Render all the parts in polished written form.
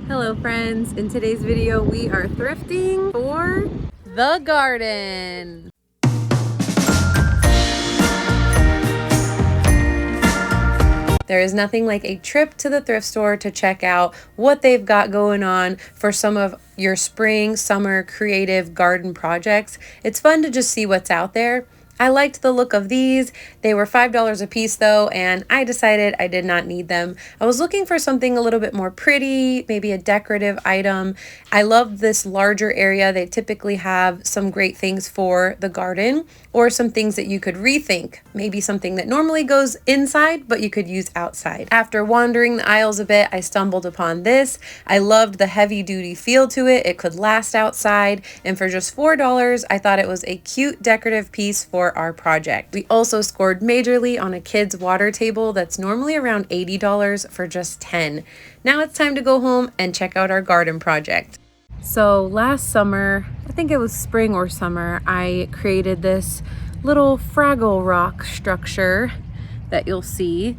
Hello friends, in today's video we are thrifting for the garden. There is nothing like a trip to the thrift store to check out what they've got going on for some of your spring, summer creative garden projects. It's fun to just see what's out there. I liked the look of these. They were $5 a piece though, and I decided I did not need them. I was looking for something a little bit more pretty, maybe a decorative item. I love this larger area. They typically have some great things for the garden or some things that you could rethink. Maybe something that normally goes inside, but you could use outside. After wandering the aisles a bit, I stumbled upon this. I loved the heavy duty feel to it. It could last outside, and for just $4, I thought it was a cute decorative piece for our project. We also scored majorly on a kid's water table that's normally around $80 for just $10. Now it's time to go home and check out our garden project. So last summer, I think it was spring or summer, I created this little Fraggle Rock structure that you'll see.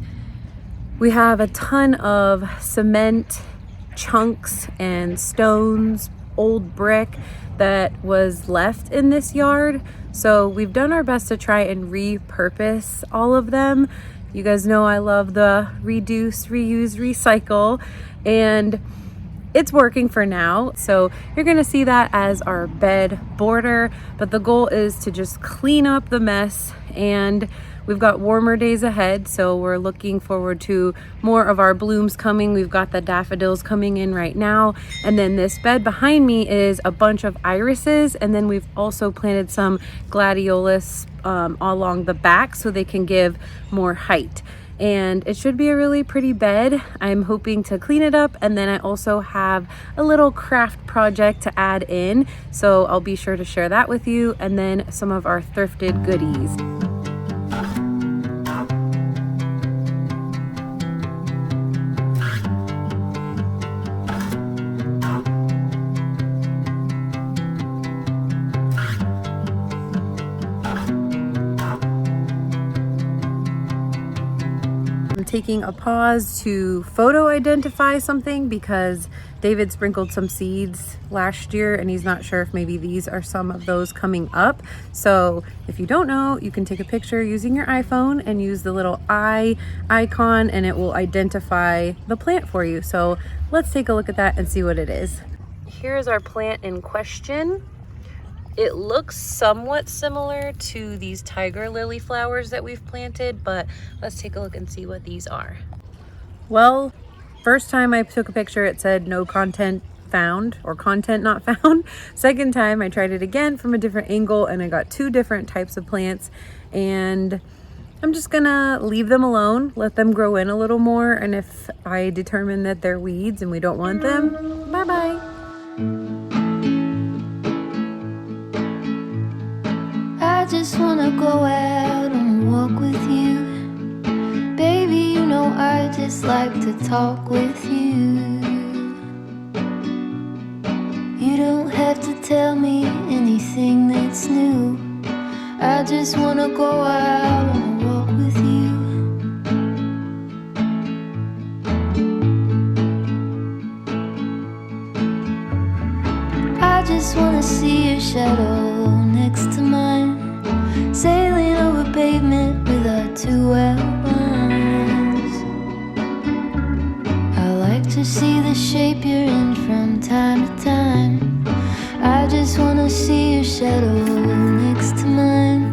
We have a ton of cement chunks and stones, old brick that was left in this yard. So we've done our best to try and repurpose all of them. You guys know I love the reduce, reuse, recycle, and it's working for now. So you're gonna see that as our bed border, but the goal is to just clean up the mess, and we've got warmer days ahead, so we're looking forward to more of our blooms coming. We've got the daffodils coming in right now, and then this bed behind me is a bunch of irises, and then we've also planted some gladiolus along the back so they can give more height. And it should be a really pretty bed. I'm hoping to clean it up, and then I also have a little craft project to add in, so I'll be sure to share that with you, and then some of our thrifted goodies. I'm taking a pause to photo identify something because David sprinkled some seeds last year and he's not sure if maybe these are some of those coming up. So if you don't know, you can take a picture using your iPhone and use the little eye icon and it will identify the plant for you. So let's take a look at that and see what it is. Here's our plant in question. It looks somewhat similar to these tiger lily flowers that we've planted, but let's take a look and see what these are. Well, first time I took a picture, it said no content found or content not found. Second time I tried it again from a different angle and I got two different types of plants, and I'm just gonna leave them alone, let them grow in a little more, and if I determine that they're weeds and we don't want them, bye-bye. I just wanna go out on a walk with you. Baby, you know I just like to talk with you. You don't have to tell me anything that's new. I just wanna go out on a walk with you. I just wanna see your shadow next to mine, sailing over pavement with our two outlines. I like to see the shape you're in from time to time. I just wanna see your shadow next to mine.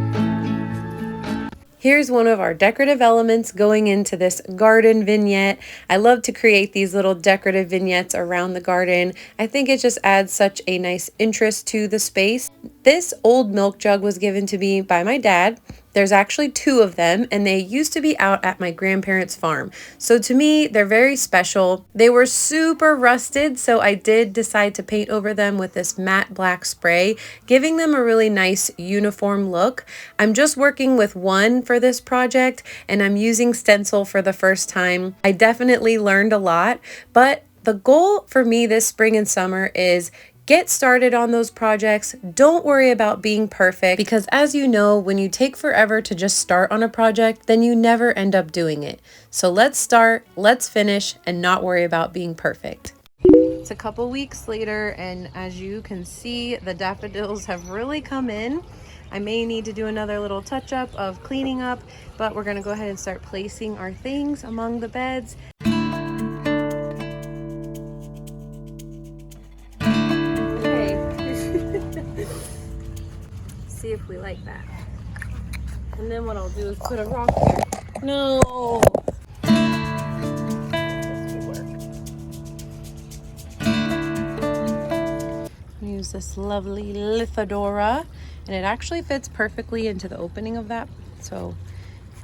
Here's one of our decorative elements going into this garden vignette. I love to create these little decorative vignettes around the garden. I think it just adds such a nice interest to the space. This old milk jug was given to me by my dad. There's actually two of them, and they used to be out at my grandparents' farm. So to me, they're very special. They were super rusted, so I did decide to paint over them with this matte black spray, giving them a really nice uniform look. I'm just working with one for this project, and I'm using stencil for the first time. I definitely learned a lot, but the goal for me this spring and summer is get started on those projects. Don't worry about being perfect, because as you know, when you take forever to just start on a project, then you never end up doing it. So let's start, let's finish, and not worry about being perfect. It's a couple weeks later, and as you can see, the daffodils have really come in. I may need to do another little touch up of cleaning up, but we're gonna go ahead and start placing our things among the beds. See if we like that. And then what I'll do is put a rock here. No! Use this lovely Lithadora, and it actually fits perfectly into the opening of that. So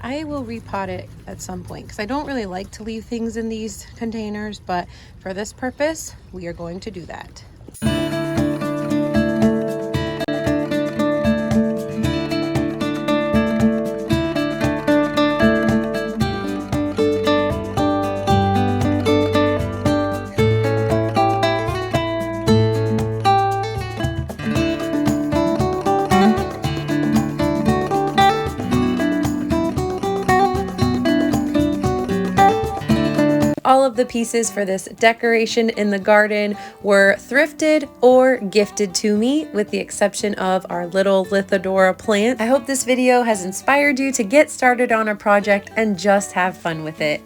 I will repot it at some point because I don't really like to leave things in these containers, but for this purpose, we are going to do that. All of the pieces for this decoration in the garden were thrifted or gifted to me, with the exception of our little Lithadora plant. I hope this video has inspired you to get started on a project and just have fun with it.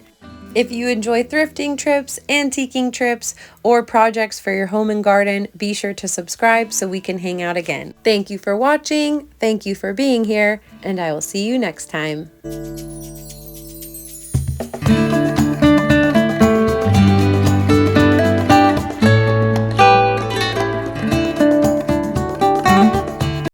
If you enjoy thrifting trips, antiquing trips, or projects for your home and garden, be sure to subscribe so we can hang out again. Thank you for watching, thank you for being here, and I will see you next time.